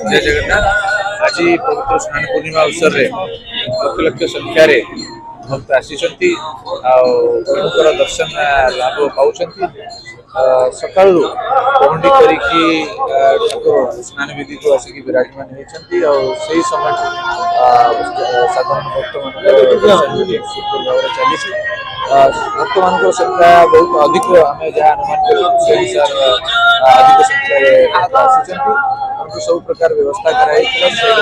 जय जगन्नाथ। आज पवित्र स्नान पूर्णिमा अवसर में लक्ष लक्ष संख्यार भक्त आसी प्रभुकर दर्शन लाभ पाँच सका पहुंडी कर स्नान विधि को आसिक विराजमान होती समय साधारण भक्त मान चली भक्त मान संख्या बहुत अधिक आम जहाँ अनुमान कर अधिक संख्यार सब प्रकार व्यवस्था कराई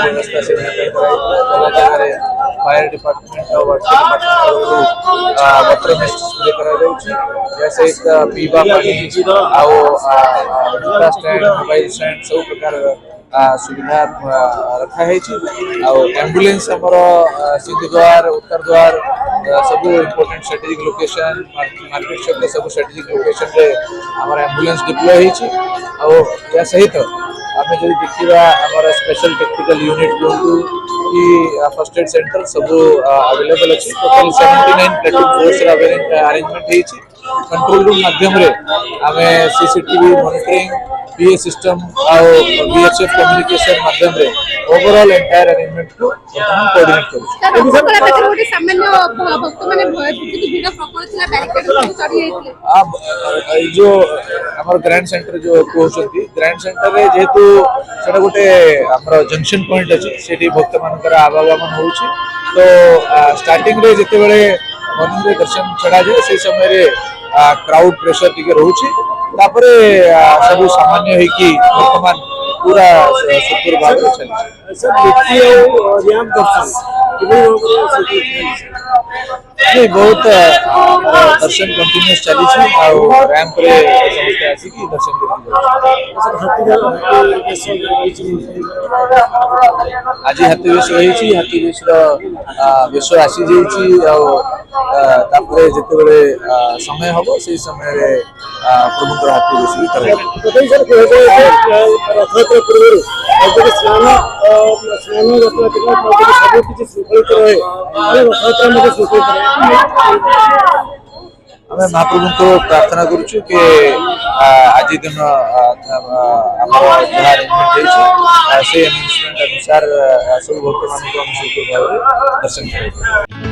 व्यवस्था से जगह फायर डिपार्टमेंट और वाटर मिस्ट स्प्रे करा सहित पीवा पानी जूता स्टैंड मोबाइल स्टैंड सब प्रकार सुविधा रखाई एम्बुलेंस आमर सिंध द्वार उत्तर द्वार सब इम्पोर्टेंट स्ट्रेटेजिक लोकेशन मार्केट छक सब स्ट्रेटेजिक लोकेशन रे आमर एम्बुलेंस डिप्लॉय या सहित आम जो देखा आम स्पेशल टेक्निकल यूनिट जो कि फर्स्ट एड सेंटर सब अवेलेबल अच्छी total 79 platoon force arrangement control room माध्यम आम सीसीटीवी मॉनिटरिंग पीए सिस्टम और बीएचएफ कम्युनिकेशन माध्यम ओवरऑल एंटायर अरेंजमेंट को कोऑर्डिनेट जो आम ग्रैंड सेंटर जो कहते ग्रैंड सेंटर रे जेहेतु से गोटे आमर जंक्शन पॉइंट अच्छी से भक्त मान आवागमन हो तो स्टार्टिंग रे जिते बड़े मॉर्निंग रे दर्शन छड़ा जाए से समय क्राउड प्रेशर टिके रोचे तापरे सब सामान्य है कि वर्तमान पूरा सुपर भाव चली बहुत दर्शन कंटिन्यूस चली रैंप रे समस्त आसिक दर्शन आज हाथी बेश रही हाथी बेश बेश आसी जापर जिते समय हम से समय प्रभुकर हाथी बेश भी रथयात्रा पूर्व स्नान सब किसी श्रृंखलित रहे रथयात्रा श्रृंखलित आम महाप्रभु को प्रार्थना करुचु कि आज दिन जहाँ अरेंजमेंट से अनुसार सब भक्त मान दर्शन कर।